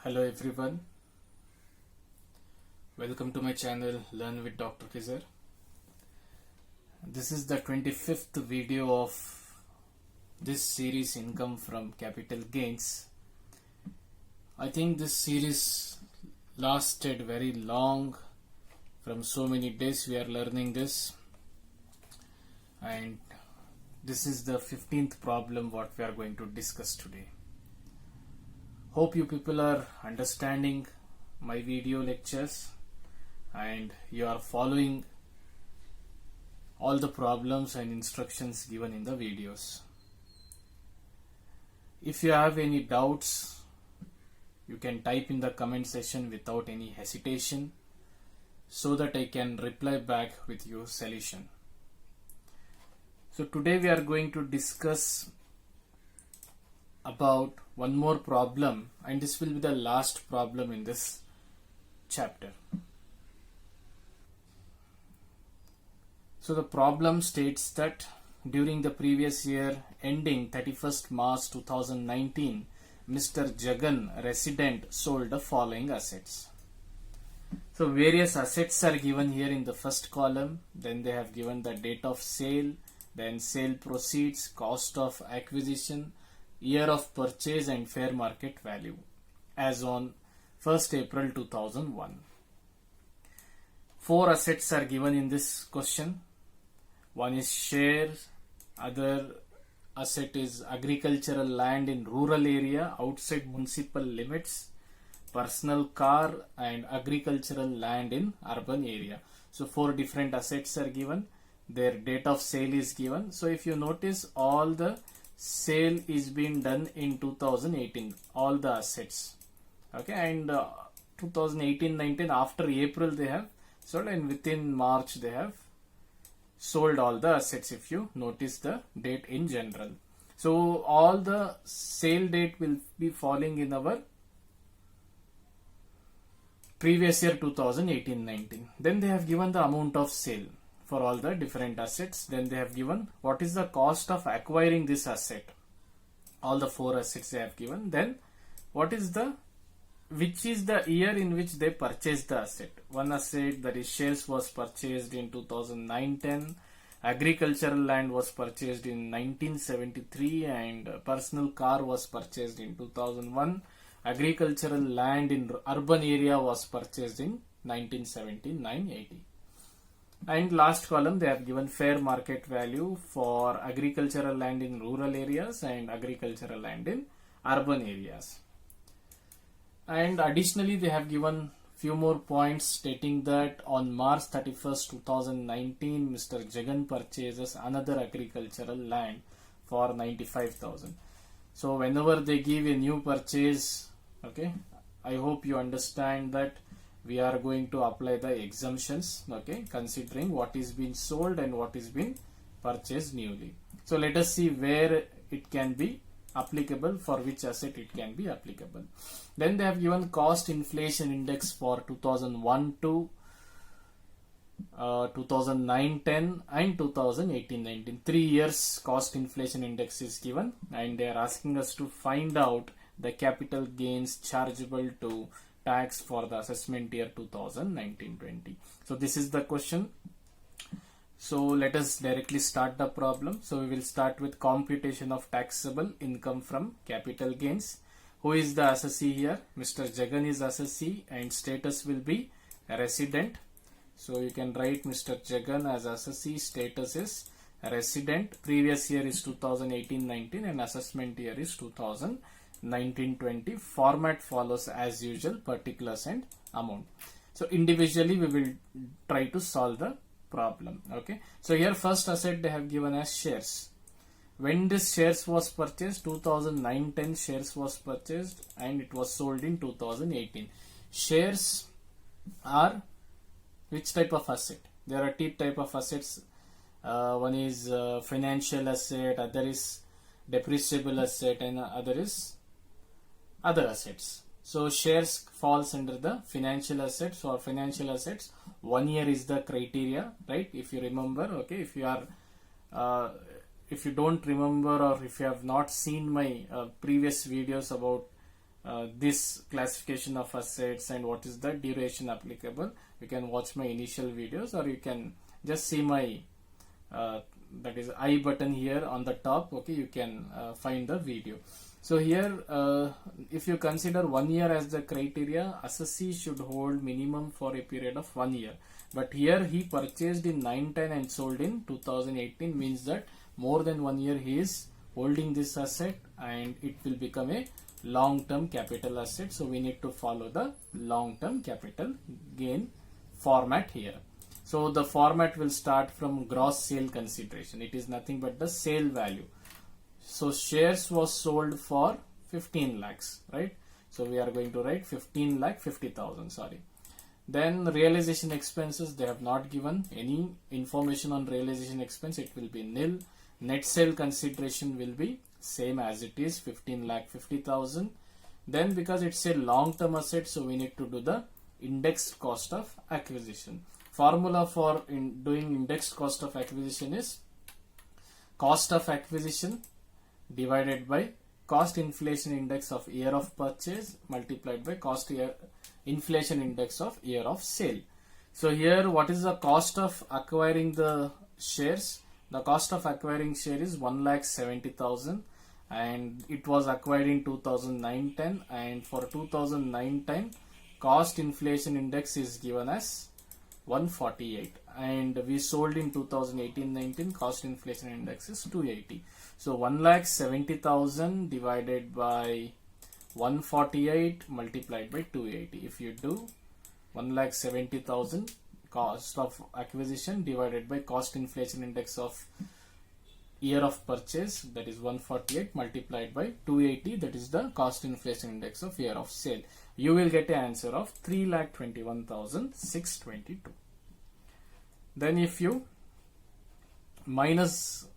Hello everyone, welcome to my channel Learn with Dr. Kizar. This is the 25th video of this series Income from Capital Gains. I think this series lasted very long, from so many days we are learning this, and this is the 15th problem what we are going to discuss today. Hope you people are understanding my video lectures and you are following all the problems and instructions given in the videos. If you have any doubts, you can type in the comment section without any hesitation so that I can reply back with your solution. So today we are going to discuss about one more problem, and this will be the last problem in this chapter. So the problem states that during the previous year ending 31st March 2019, Mr. Jagan, resident, sold the following assets. So various assets are given here in the first column, then they have given the date of sale, then sale proceeds, cost of acquisition, year of purchase and fair market value as on 1st April 2001. Four assets are given in this question. One is shares, other asset is agricultural land in rural area outside municipal limits, personal car and agricultural land in urban area. So four different assets are given. Their date of sale is given. So if you notice, all the sale is being done in 2018, all the assets, okay, and 2018-19 after April they have sold, and within March they have sold all the assets, if you notice the date in general. So all the sale date will be falling in our previous year 2018-19. Then they have given the amount of sale for all the different assets. Then they have given what is the cost of acquiring this asset. All the four assets they have given. Then which is the year in which they purchased the asset. One asset, that is shares, was purchased in 2009-10. Agricultural land was purchased in 1973, and personal car was purchased in 2001. Agricultural land in urban area was purchased in 1979-80. And last column they have given fair market value for agricultural land in rural areas and agricultural land in urban areas. And additionally they have given few more points stating that on March 31st 2019 Mr. Jagan purchases another agricultural land for 95,000. So whenever they give a new purchase, okay, I hope you understand that we are going to apply the exemptions, okay, considering what is being sold and what is being purchased newly. So let us see where it can be applicable, for which asset it can be applicable. Then they have given cost inflation index for 2001 to 2009-10 and 2018-19. 3 years cost inflation index is given, and they are asking us to find out the capital gains chargeable to tax for the assessment year 2019-20. So this is the question. So let us directly start the problem. So we will start with computation of taxable income from capital gains. Who is the assessee here? Mr. Jagan is assessee, and status will be resident. So you can write Mr. Jagan as assessee, status is resident, previous year is 2018-19 and assessment year is 2019-20. Format follows as usual, particulars and amount. So individually we will try to solve the problem. Okay, so here first asset they have given as shares. When this shares was purchased, 2009-10 shares was purchased and it was sold in 2018. Shares are which type of asset? There are two type of assets. One is financial asset, other is depreciable asset, and other is other assets. So shares falls under the financial assets. or financial assets, 1 year is the criteria, right? If you remember, okay, if you are if you don't remember, or if you have not seen my previous videos about this classification of assets and what is the duration applicable, you can watch my initial videos, or you can just see my that is I button here on the top. Okay, you can find the video. So here if you consider 1 year as the criteria, assessee should hold minimum for a period of 1 year, but here he purchased in 9-10 and sold in 2018, means that more than 1 year he is holding this asset and it will become a long-term capital asset. So we need to follow the long-term capital gain format here. So the format will start from gross sale consideration. It is nothing but the sale value. So shares was sold for 15 lakhs, right? So we are going to write 15 lakh 50,000, sorry. Then realization expenses, they have not given any information on realization expense. It will be nil. Net sale consideration will be same as it is, 15 lakh 50,000. Then because it's a long-term asset, so we need to do the indexed cost of acquisition. Formula for doing indexed cost of acquisition is cost of acquisition divided by cost inflation index of year of purchase multiplied by cost year inflation index of year of sale. So here what is the cost of acquiring the shares? The cost of acquiring share is 1,70,000 and it was acquired in 2009-10, and for 2009-10 cost inflation index is given as 148 and we sold in 2018-19, cost inflation index is 280. So 1,70,000 divided by 148 multiplied by 280. If you do 1,70,000 cost of acquisition divided by cost inflation index of year of purchase, that is 148 multiplied by 280, that is the cost inflation index of year of sale, you will get an answer of 3,21,622. Then if you minus,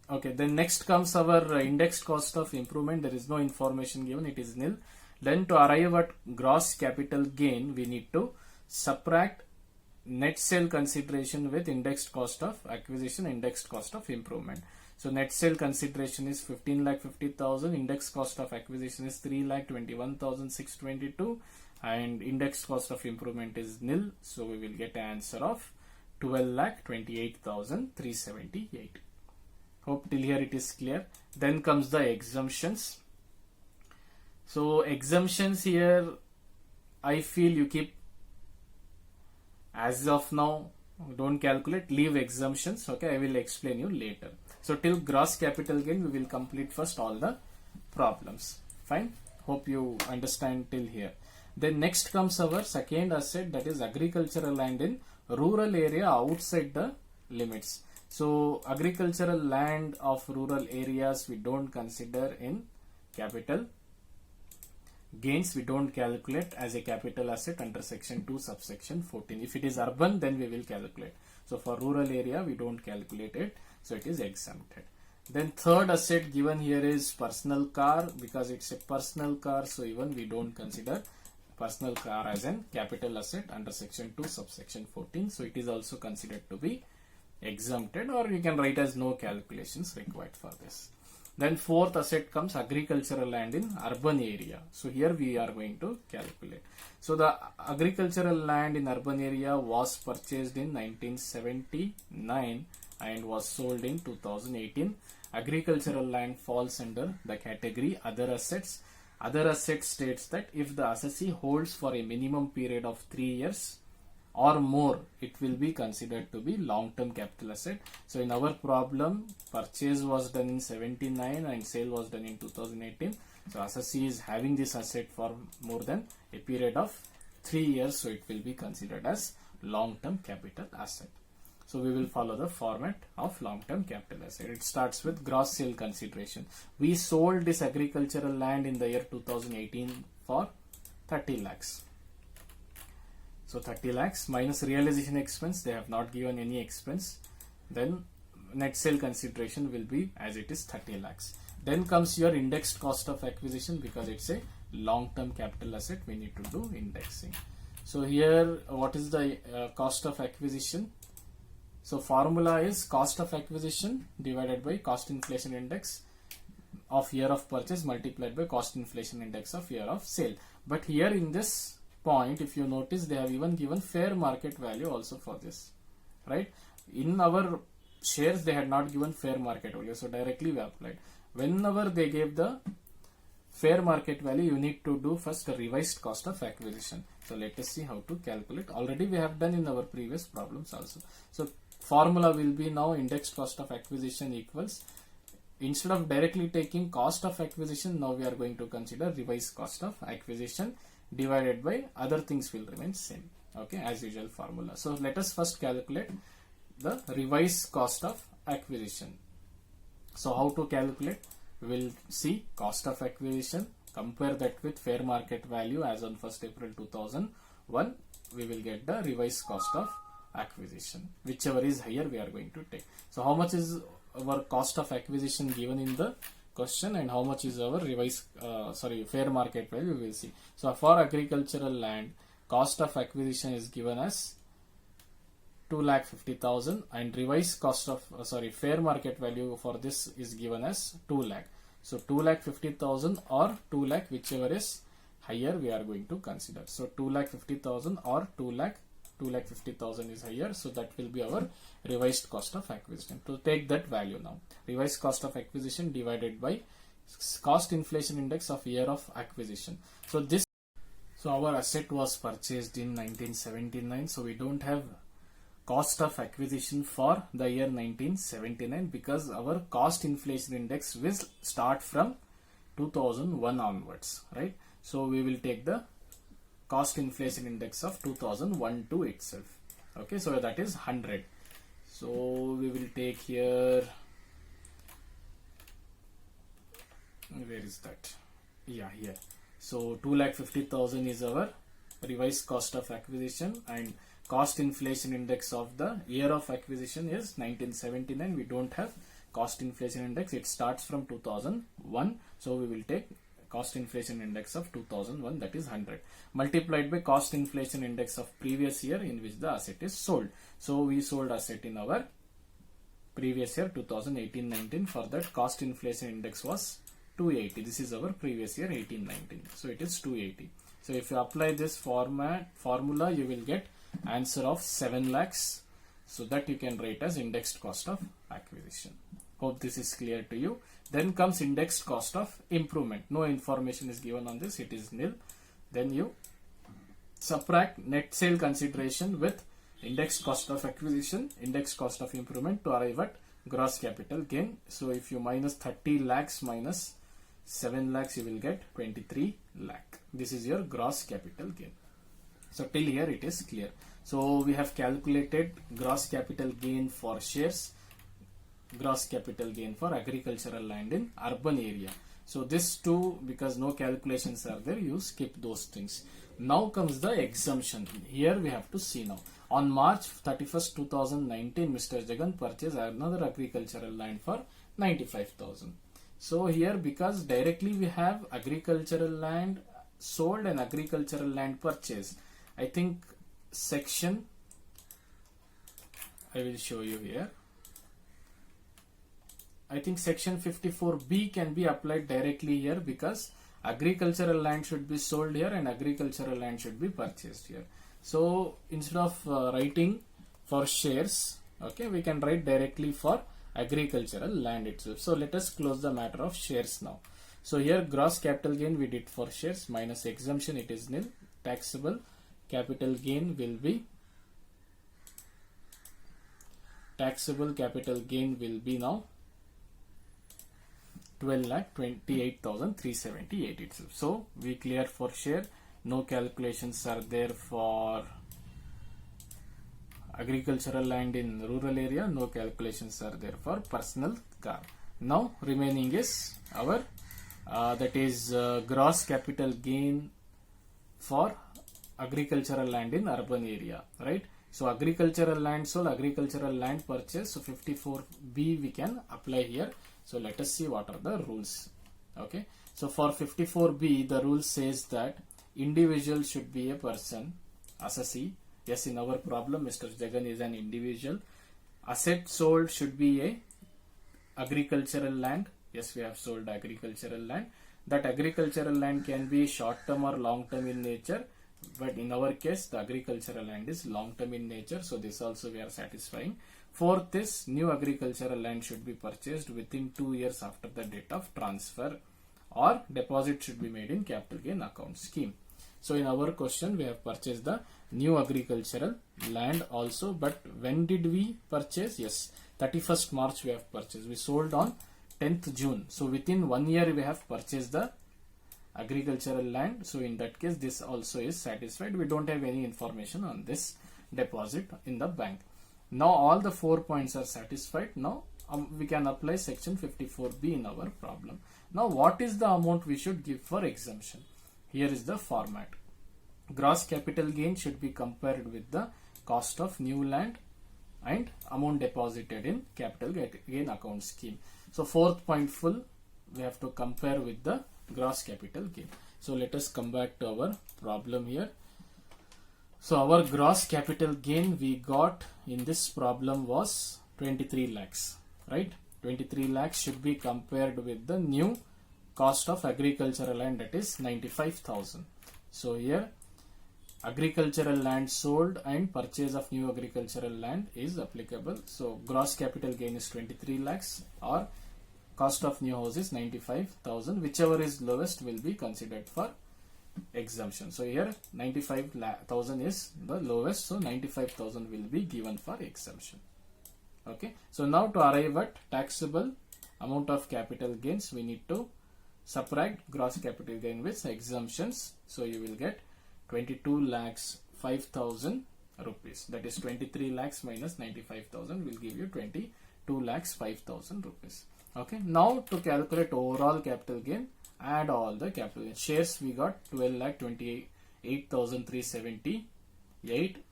okay, then next comes our indexed cost of improvement. There is no information given, it is nil. Then to arrive at gross capital gain, we need to subtract net sale consideration with indexed cost of acquisition, indexed cost of improvement. So net sale consideration is 15,50,000, indexed cost of acquisition is 3,21,622 and indexed cost of improvement is nil. So we will get an answer of 12,28,378. Hope till here it is clear. Then comes the exemptions. So exemptions here, I feel you keep as of now, don't calculate, leave exemptions. Okay, I will explain you later. So till gross capital gain, we will complete first all the problems. Fine. Hope you understand till here. Then next comes our second asset, that is agricultural land in rural area outside the limits. So agricultural land of rural areas we don't consider in capital gains, we don't calculate as a capital asset under section 2 subsection 14. If it is urban, then we will calculate. So for rural area we don't calculate it, so it is exempted. Then third asset given here is personal car, because it's a personal car, so even we don't consider personal car as an capital asset under section 2 subsection 14, so it is also considered to be exempted, or you can write as no calculations required for this. Then fourth asset comes agricultural land in urban area. So here we are going to calculate. So the agricultural land in urban area was purchased in 1979 and was sold in 2018. Agricultural land falls under the category other assets. Other assets states that if the assessee holds for a minimum period of 3 years or more, it will be considered to be long-term capital asset. So in our problem, purchase was done in 79 and sale was done in 2018. So assessee is having this asset for more than a period of 3 years, so it will be considered as long-term capital asset. So we will follow the format of long-term capital asset. It starts with gross sale consideration. We sold this agricultural land in the year 2018 for 30 lakhs. So 30 lakhs minus realization expense, they have not given any expense. Then net sale consideration will be as it is 30 lakhs. Then comes your indexed cost of acquisition, because it's a long-term capital asset, we need to do indexing. So here what is the cost of acquisition? So formula is cost of acquisition divided by cost inflation index of year of purchase multiplied by cost inflation index of year of sale. But here in this point, if you notice, they have even given fair market value also for this, right? In our shares, they had not given fair market value, so directly we applied. Whenever they gave the fair market value, you need to do first a revised cost of acquisition. So let us see how to calculate. Already we have done in our previous problems also. So formula will be now indexed cost of acquisition equals, instead of directly taking cost of acquisition, now we are going to consider revised cost of acquisition divided by other things will remain same. Okay, as usual formula. So let us first calculate the revised cost of acquisition. So how to calculate? We will see cost of acquisition, compare that with fair market value as on 1st April 2001. We will get the revised cost of acquisition. Whichever is higher, we are going to take. So how much is our cost of acquisition given in the question, and how much is our revised fair market value, we will see. So for agricultural land, cost of acquisition is given as 2,50,000, and revised cost of fair market value for this is given as 2 lakh. So 2,50,000 or 2 lakh, whichever is higher, we are going to consider. So 2,50,000 or 2,50,000 is higher, so that will be our revised cost of acquisition. To take that value now, revised cost of acquisition divided by cost inflation index of year of acquisition. So our asset was purchased in 1979, so we don't have cost of acquisition for the year 1979 because our cost inflation index will start from 2001 onwards, right? So we will take the cost inflation index of 2001 to itself. Okay, so that is 100. So we will take here, where is that? Yeah, here. So 2,50,000 is our revised cost of acquisition, and cost inflation index of the year of acquisition is 1979. We don't have cost inflation index, it starts from 2001. So we will take cost inflation index of 2001, that is 100, multiplied by cost inflation index of previous year in which the asset is sold. So we sold asset in our previous year 2018-19. For that, cost inflation index was 280. This is our previous year 18-19, so it is 280. So if you apply this formula, you will get answer of 7 lakhs. So that you can write as indexed cost of acquisition. Hope this is clear to you. Then comes indexed cost of improvement. No information is given on this, it is nil. Then you subtract net sale consideration with indexed cost of acquisition, indexed cost of improvement to arrive at gross capital gain. So if you minus 30 lakhs minus 7 lakhs, you will get 23 lakh. This is your gross capital gain. So till here it is clear. So we have calculated gross capital gain for shares, gross capital gain for agricultural land in urban area. So this two, because no calculations are there, you skip those things. Now comes the exemption. Here we have to see now. On March 31st, 2019, Mr. Jagan purchased another agricultural land for 95,000. So here, because directly we have agricultural land sold and agricultural land purchased, I think section, I will show you here. I think section 54B can be applied directly here because agricultural land should be sold here and agricultural land should be purchased here. So instead of writing for shares, okay, we can write directly for agricultural land itself. So let us close the matter of shares now. So here gross capital gain we did for shares minus exemption, it is nil. Taxable capital gain will be now 12,28,378 itself. So we clear for share. No calculations are there for agricultural land in rural area. No calculations are there for personal car. Now remaining is our that is gross capital gain for agricultural land in urban area, right? So agricultural land sold, agricultural land purchase. So 54B we can apply here. So let us see what are the rules. Okay. So for 54B, the rule says that individual should be a person, assessee. Yes, in our problem, Mr. Jagan is an individual. Asset sold should be a agricultural land. Yes, we have sold agricultural land. That agricultural land can be short term or long term in nature, but in our case the agricultural land is long term in nature, so this also we are satisfying. Fourth is new agricultural land should be purchased within 2 years after the date of transfer, or deposit should be made in capital gain account scheme. So in our question we have purchased the new agricultural land also, but when did we purchase? Yes, 31st March we have purchased. We sold on 10th June. So within 1 year we have purchased the agricultural land. So in that case this also is satisfied. We don't have any information on this deposit in the bank. Now all the 4 points are satisfied. Now we can apply section 54B in our problem. Now what is the amount we should give for exemption? Here is the format. Gross capital gain should be compared with the cost of new land and amount deposited in capital gain account scheme. So fourth point full we have to compare with the gross capital gain. So let us come back to our problem here. So our gross capital gain we got in this problem was 23 lakhs, right? 23 lakhs should be compared with the new cost of agricultural land, that is 95,000. So here agricultural land sold and purchase of new agricultural land is applicable. So gross capital gain is 23 lakhs or cost of new house is 95,000. Whichever is lowest will be considered for exemption. So here 95,000 is the lowest, so 95,000 will be given for exemption. Okay, so now to arrive at taxable amount of capital gains, we need to subtract gross capital gain with exemptions. So you will get 22 lakhs 5,000 rupees. That is 23 lakhs minus 95,000 will give you 22 lakhs 5,000 rupees. Okay, now to calculate overall capital gain, add all the capital gain. Shares we got 12 lakh 28,378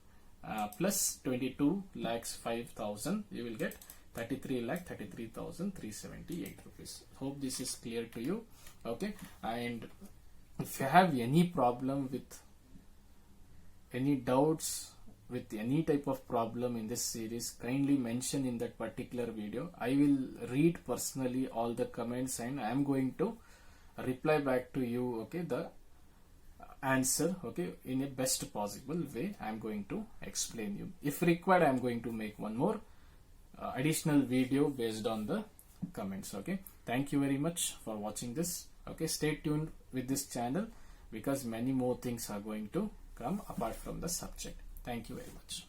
plus 22 lakhs 5,000, you will get 33 lakh 33,378 rupees. Hope this is clear to you. Okay, and if you have any problem with any doubts with any type of problem in this series, kindly mention in that particular video. I will read personally all the comments and I am going to reply back to you, okay, the answer, okay, in a best possible way. I am going to explain you. If required, I am going to make one more additional video based on the comments. Okay, thank you very much for watching this. Okay, stay tuned with this channel because many more things are going to come apart from the subject. Thank you very much.